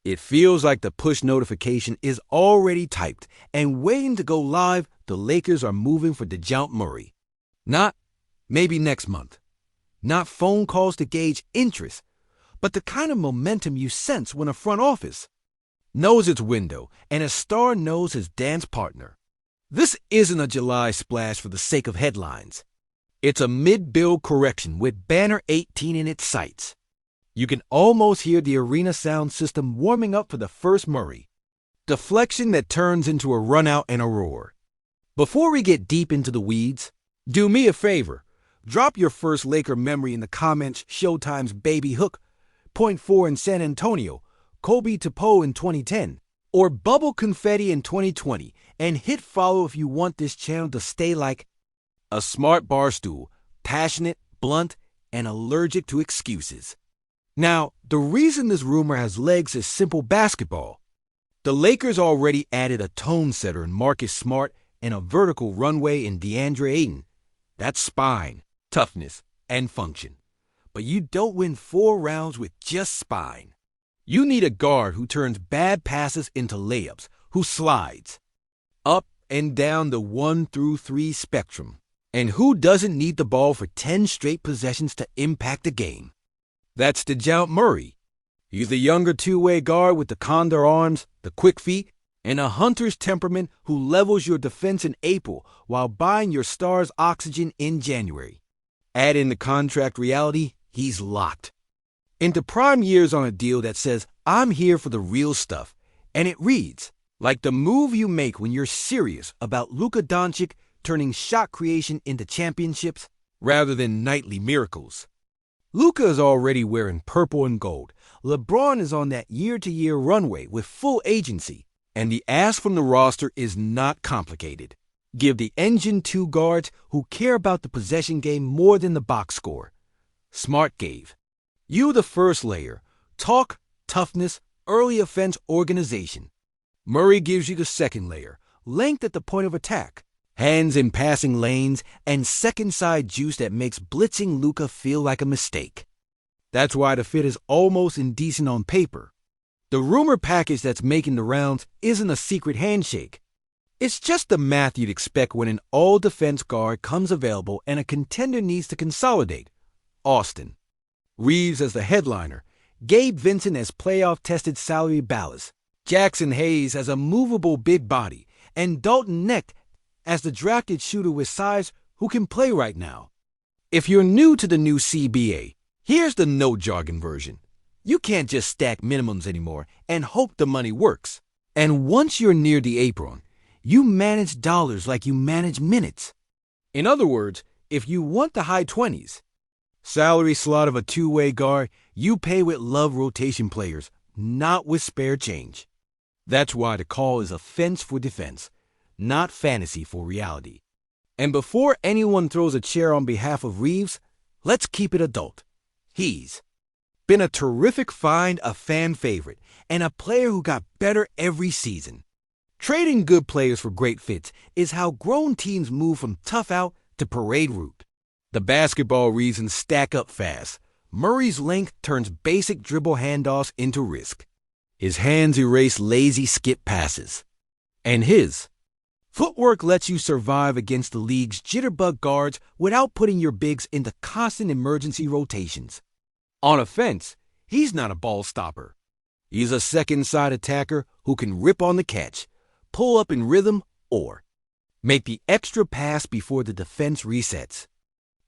It feels like the push notification is already typed and waiting to go live. The Lakers are moving for DeJounte Murray. Not maybe next month. Not phone calls to gauge interest, but the kind of momentum you sense when a front office knows its window and a star knows his dance partner. This isn't a July splash for the sake of headlines. It's a mid-build correction with banner 18 in its sights. You can almost hear the arena sound system warming up for the first Murray. Deflection that turns into a run-out and a roar. Before we get deep into the weeds, do me a favor. Drop your first Laker memory in the comments. Showtime's Baby Hook, .4 in San Antonio, Kobe to Poe in 2010, or Bubble Confetti in 2020, and hit follow if you want this channel to stay like a smart barstool, passionate, blunt, and allergic to excuses. Now, the reason this rumor has legs is simple basketball. The Lakers already added a tone setter in Marcus Smart and a vertical runway in DeAndre Ayton. That's spine, toughness, and function. But you don't win 4 rounds with just spine. You need a guard who turns bad passes into layups, who slides up and down the 1 through 3 spectrum, and who doesn't need the ball for 10 straight possessions to impact the game. That's DeJounte Murray. He's the younger two-way guard with the condor arms, the quick feet, and a hunter's temperament who levels your defense in April while buying your stars oxygen in January. Add in the contract reality, he's locked into prime years on a deal that says, I'm here for the real stuff. And it reads like the move you make when you're serious about Luka Doncic turning shot creation into championships rather than nightly miracles. Luka is already wearing purple and gold. LeBron is on that year-to-year runway with full agency. And the ask from the roster is not complicated. Give the engine 2 guards who care about the possession game more than the box score. Smart gave you the first layer, talk, toughness, early offense organization. Murray gives you the second layer, length at the point of attack, hands in passing lanes, and second side juice that makes blitzing Luka feel like a mistake. That's why the fit is almost indecent on paper. The rumor package that's making the rounds isn't a secret handshake. It's just the math you'd expect when an all-defense guard comes available and a contender needs to consolidate. Austin. Reeves as the headliner. Gabe Vincent as playoff-tested salary ballast. Jackson Hayes as a movable big body. And Dalton Knecht as the drafted shooter with size who can play right now. If you're new to the new CBA, here's the no-jargon version. You can't just stack minimums anymore and hope the money works. And once you're near the apron, you manage dollars like you manage minutes. In other words, if you want the high 20s, salary slot of a two-way guard, you pay with love rotation players, not with spare change. That's why the call is offense for defense, not fantasy for reality. And before anyone throws a chair on behalf of Reeves, let's keep it adult. He's been a terrific find, a fan favorite, and a player who got better every season. Trading good players for great fits is how grown teams move from tough out to parade route. The basketball reasons stack up fast. Murray's length turns basic dribble handoffs into risk. His hands erase lazy skip passes. And his footwork lets you survive against the league's jitterbug guards without putting your bigs into constant emergency rotations. On offense, he's not a ball stopper. He's a second-side attacker who can rip on the catch, pull up in rhythm, or make the extra pass before the defense resets.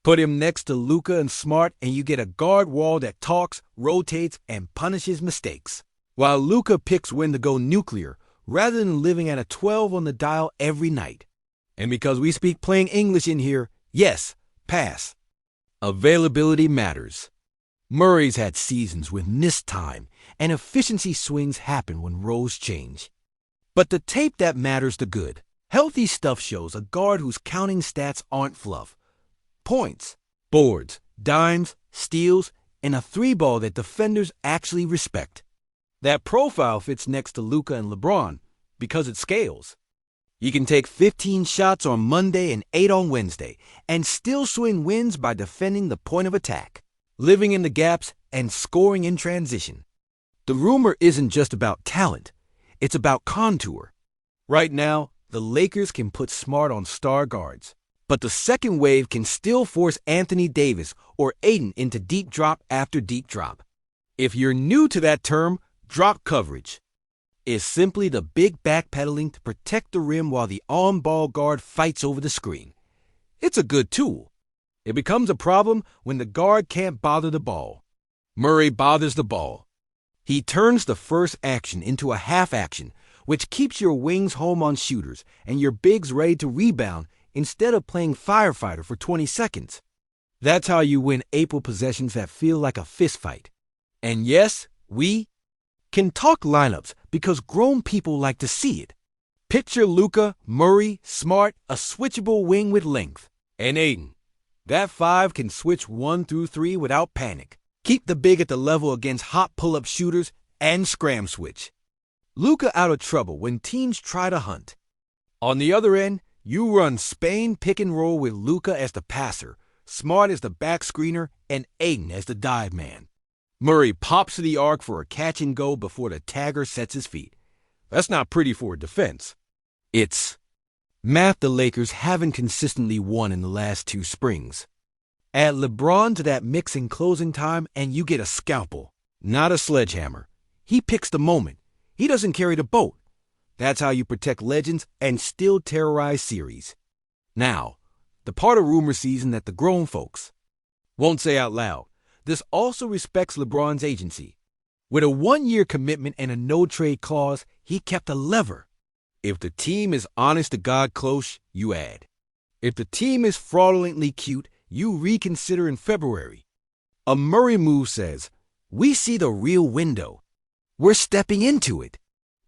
Put him next to Luka and Smart and you get a guard wall that talks, rotates, and punishes mistakes. While Luka picks when to go nuclear rather than living at a 12 on the dial every night. And because we speak plain English in here, yes, pass. Availability matters. Murray's had seasons with missed time, and efficiency swings happen when roles change. But the tape that matters the good. Healthy stuff shows a guard whose counting stats aren't fluff. Points, boards, dimes, steals, and a 3-ball that defenders actually respect. That profile fits next to Luka and LeBron because it scales. You can take 15 shots on Monday and 8 on Wednesday and still swing wins by defending the point of attack, living in the gaps, and scoring in transition. The rumor isn't just about talent, it's about contour. Right now, the Lakers can put Smart on star guards, but the second wave can still force Anthony Davis or Ayton into deep drop after deep drop. If you're new to that term, drop coverage is simply the big backpedaling to protect the rim while the on-ball guard fights over the screen. It's a good tool. It becomes a problem when the guard can't bother the ball. Murray bothers the ball. He turns the first action into a half action, which keeps your wings home on shooters and your bigs ready to rebound instead of playing firefighter for 20 seconds. That's how you win April possessions that feel like a fistfight. And yes, we can talk lineups because grown people like to see it. Picture Luka, Murray, Smart, a switchable wing with length. And Ayton. That five can switch 1 through 3 without panic. Keep the big at the level against hot pull-up shooters and scram switch. Luka out of trouble when teams try to hunt. On the other end, you run Spain pick and roll with Luka as the passer, Smart as the back screener, and Ayton as the dive man. Murray pops to the arc for a catch and go before the tagger sets his feet. That's not pretty for a defense. It's math the Lakers haven't consistently won in the last 2 springs. Add LeBron to that mix in closing time and you get a scalpel, not a sledgehammer. He picks the moment. He doesn't carry the boat. That's how you protect legends and still terrorize series. Now, the part of rumor season that the grown folks won't say out loud. This also respects LeBron's agency. With a 1-year commitment and a no-trade clause, he kept a lever. If the team is honest to God close, you add. If the team is fraudulently cute, you reconsider in February. A Murray move says, we see the real window. We're stepping into it.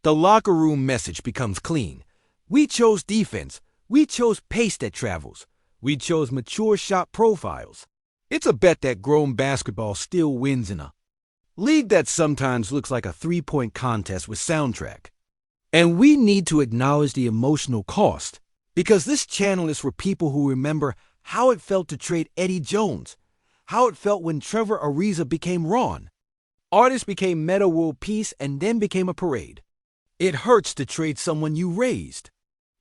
The locker room message becomes clean. We chose defense. We chose pace that travels. We chose mature shot profiles. It's a bet that grown basketball still wins in a league that sometimes looks like a 3-point contest with soundtrack. And we need to acknowledge the emotional cost, because this channel is for people who remember how it felt to trade Eddie Jones, how it felt when Trevor Ariza became Ron. Artists became Metta World Peace and then became a parade. It hurts to trade someone you raised.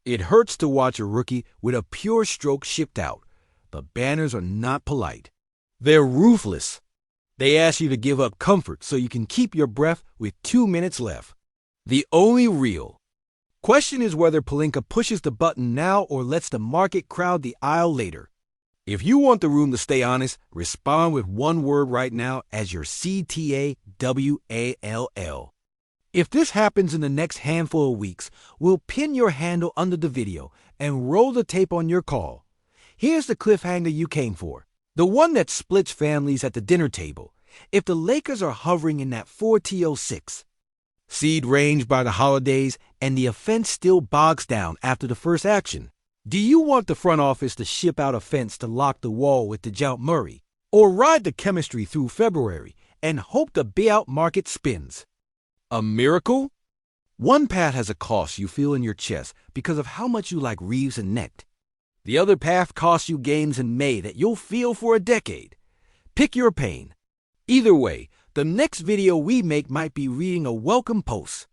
It hurts to watch a rookie with a pure stroke shipped out. The banners are not polite. They're ruthless. They ask you to give up comfort so you can keep your breath with 2 minutes left. The only real question is whether Pelinka pushes the button now or lets the market crowd the aisle later. If you want the room to stay honest, respond with one word right now as your CTAWALL. If this happens in the next handful of weeks, we'll pin your handle under the video and roll the tape on your call. Here's the cliffhanger you came for. The one that splits families at the dinner table. If the Lakers are hovering in that 4T06 seed range by the holidays and the offense still bogs down after the first action, do you want the front office to ship out a fence to lock the wall with DeJounte Murray? Or ride the chemistry through February and hope the buyout market spins? A miracle? One path has a cost you feel in your chest because of how much you like Reeves and Necht. The other path costs you games in May that you'll feel for a decade. Pick your pain. Either way, the next video we make might be reading a welcome post.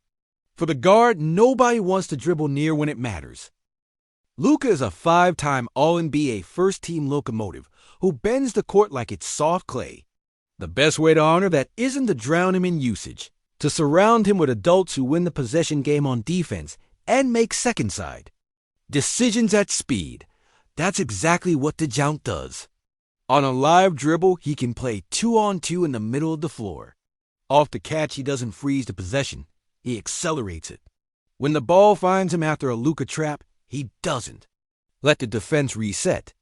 For the guard, nobody wants to dribble near when it matters. Luka is a 5-time All-NBA first-team locomotive who bends the court like it's soft clay. The best way to honor that isn't to drown him in usage, to surround him with adults who win the possession game on defense and make second side decisions at speed. That's exactly what DeJounte does. On a live dribble, he can play 2-on-2 in the middle of the floor. Off the catch, he doesn't freeze the possession. He accelerates it. When the ball finds him after a Luka trap, he doesn't let the defense reset.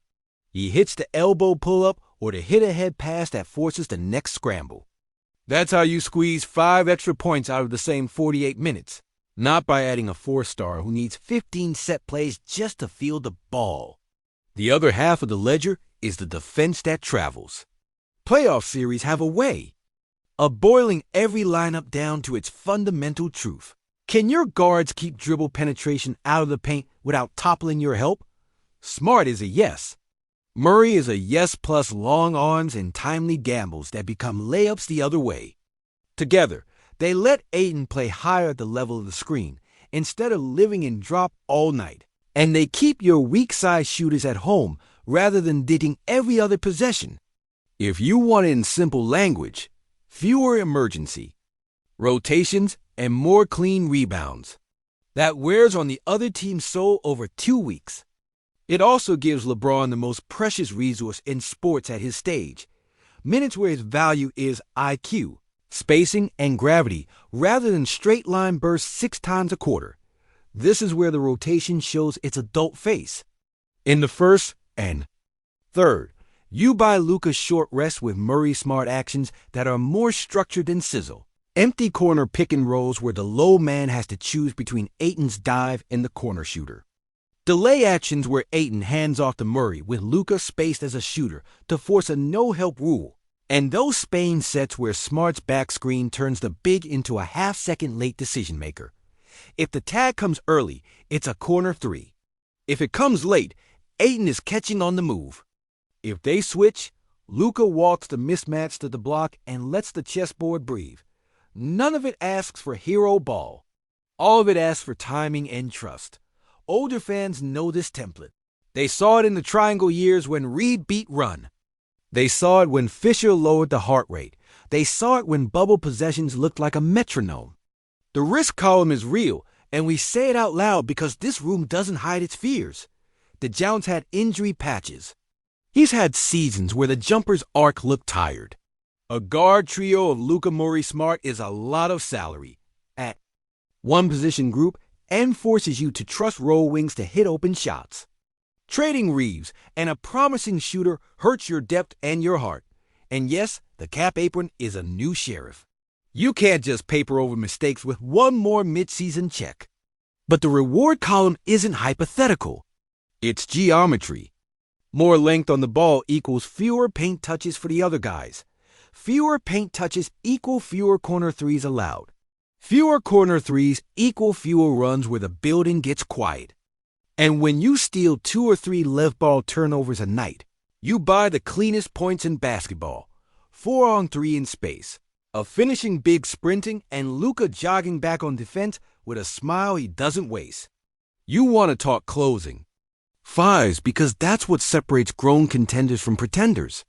He hits the elbow pull-up or the hit-ahead pass that forces the next scramble. That's how you squeeze 5 extra points out of the same 48 minutes. Not by adding a 4-star who needs 15 set plays just to field the ball. The other half of the ledger is the defense that travels. Playoff series have a way of boiling every lineup down to its fundamental truth. Can your guards keep dribble penetration out of the paint without toppling your help? Smart is a yes. Murray is a yes plus long arms and timely gambles that become layups the other way. Together, They let Ayton play higher at the level of the screen instead of living in drop all night. And they keep your weak-side shooters at home rather than ditching every other possession. If you want it in simple language, fewer emergency, rotations, and more clean rebounds. That wears on the other team's soul over 2 weeks. It also gives LeBron the most precious resource in sports at his stage, minutes where his value is IQ, spacing, and gravity, rather than straight-line bursts 6 times a quarter. This is where the rotation shows its adult face. In the first and third, you buy Luka's short rest with Murray Smart actions that are more structured than sizzle. Empty corner pick and rolls where the low man has to choose between Ayton's dive and the corner shooter. Delay actions where Ayton hands off to Murray with Luka spaced as a shooter to force a no-help rule. And those Spain sets where Smart's back screen turns the big into a half-second late decision-maker. If the tag comes early, it's a corner 3. If it comes late, Ayton is catching on the move. If they switch, Luka walks the mismatch to the block and lets the chessboard breathe. None of it asks for hero ball. All of it asks for timing and trust. Older fans know this template. They saw it in the triangle years when Reed beat Run. They saw it when Fisher lowered the heart rate. They saw it when bubble possessions looked like a metronome. The risk column is real, and we say it out loud because this room doesn't hide its fears. DeJounte had injury patches. He's had seasons where the jumper's arc looked tired. A guard trio of Luka, Murray, Smart is a lot of salary at one position group and forces you to trust roll wings to hit open shots. Trading Reeves and a promising shooter hurts your depth and your heart. And yes, the cap apron is a new sheriff. You can't just paper over mistakes with one more midseason check. But the reward column isn't hypothetical. It's geometry. More length on the ball equals fewer paint touches for the other guys. Fewer paint touches equal fewer corner threes allowed. Fewer corner threes equal fewer runs where the building gets quiet. And when you steal 2 or 3 left ball turnovers a night, you buy the cleanest points in basketball. 4-on-3 in space. A finishing big sprinting and Luka jogging back on defense with a smile he doesn't waste. You want to talk closing. Fives, because that's what separates grown contenders from pretenders.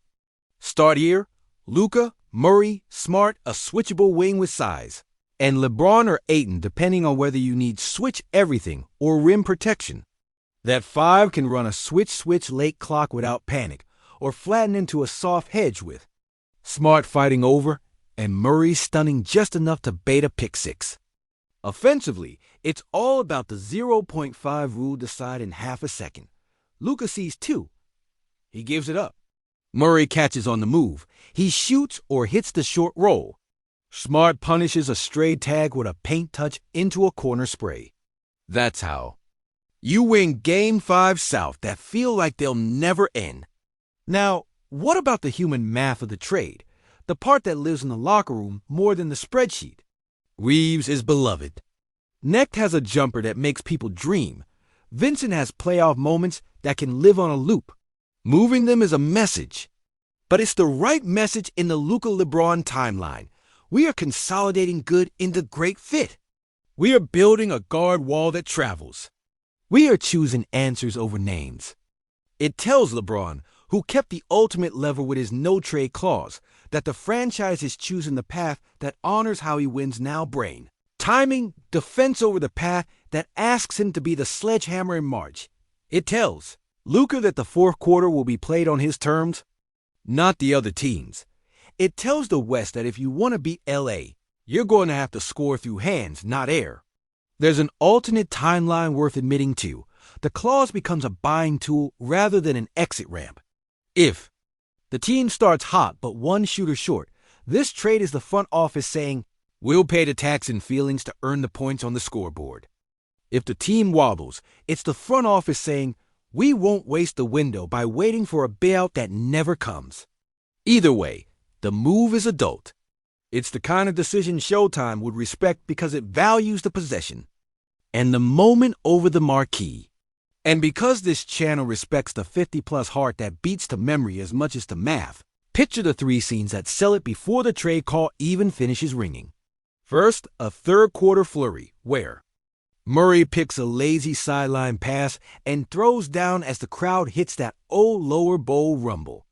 Start here, Luka, Murray, Smart, a switchable wing with size. And LeBron or Ayton, depending on whether you need switch everything or rim protection. That 5 can run a switch late clock without panic, or flatten into a soft hedge with Smart fighting over, and Murray stunning just enough to bait a pick 6. Offensively, it's all about the 0.5 rule decide in half a second. Luka sees 2. He gives it up. Murray catches on the move. He shoots or hits the short roll. Smart punishes a stray tag with a paint touch into a corner spray. That's how you win Game 5 South that feel like they'll never end. Now, what about the human math of the trade? The part that lives in the locker room more than the spreadsheet. Reeves is beloved. Necht has a jumper that makes people dream. Vincent has playoff moments that can live on a loop. Moving them is a message. But it's the right message in the Luka LeBron timeline. We are consolidating good into great fit. We are building a guard wall that travels. We are choosing answers over names. It tells LeBron, who kept the ultimate lever with his no-trade clause, that the franchise is choosing the path that honors how he wins now brain. Timing, defense over the path that asks him to be the sledgehammer in March. It tells Luka that the fourth quarter will be played on his terms, not the other teams. It tells the West that if you want to beat LA, you're going to have to score through hands, not air. There's an alternate timeline worth admitting to. The clause becomes a buying tool rather than an exit ramp. If the team starts hot but one shooter short, this trade is the front office saying, we'll pay the tax and feelings to earn the points on the scoreboard. If the team wobbles, it's the front office saying, we won't waste the window by waiting for a bailout that never comes. Either way, the move is adult. It's the kind of decision Showtime would respect because it values the possession and the moment over the marquee. And because this channel respects the 50-plus heart that beats to memory as much as to math, picture the 3 scenes that sell it before the trade call even finishes ringing. First, a third-quarter flurry, where Murray picks a lazy sideline pass and throws down as the crowd hits that old lower bowl rumble.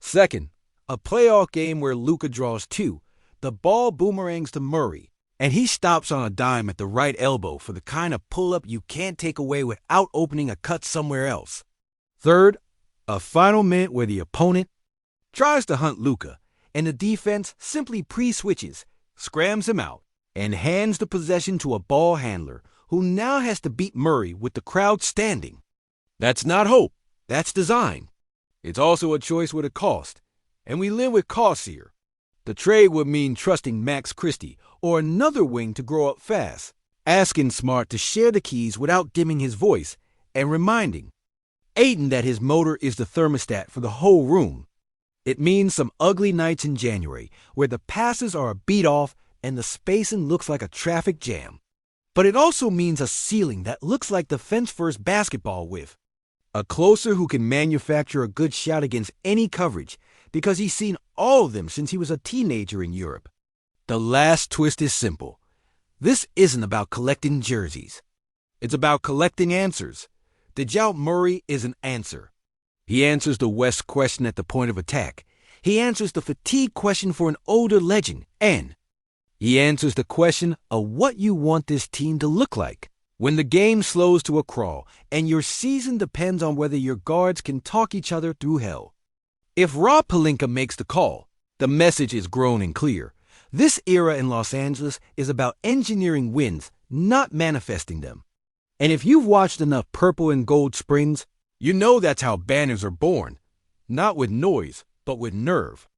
Second, a playoff game where Luka draws two. The ball boomerangs to Murray, and he stops on a dime at the right elbow for the kind of pull-up you can't take away without opening a cut somewhere else. Third, a final minute where the opponent tries to hunt Luka, and the defense simply pre-switches, scrams him out, and hands the possession to a ball handler who now has to beat Murray with the crowd standing. That's not hope. That's design. It's also a choice with a cost, and we live with costs here. The trade would mean trusting Max Christie or another wing to grow up fast, asking Smart to share the keys without dimming his voice, and reminding Ayton that his motor is the thermostat for the whole room. It means some ugly nights in January where the passes are a beat off and the spacing looks like a traffic jam. But it also means a ceiling that looks like the fence-first basketball whiff. A closer who can manufacture a good shot against any coverage because he's seen all of them since he was a teenager in Europe. The last twist is simple. This isn't about collecting jerseys. It's about collecting answers. DeJounte Murray is an answer. He answers the West question at the point of attack. He answers the fatigue question for an older legend. And he answers the question of what you want this team to look like when the game slows to a crawl and your season depends on whether your guards can talk each other through hell. If Rob Pelinka makes the call, the message is grown and clear. This era in Los Angeles is about engineering wins, not manifesting them. And if you've watched enough Purple and Gold Springs, you know that's how banners are born. Not with noise, but with nerve.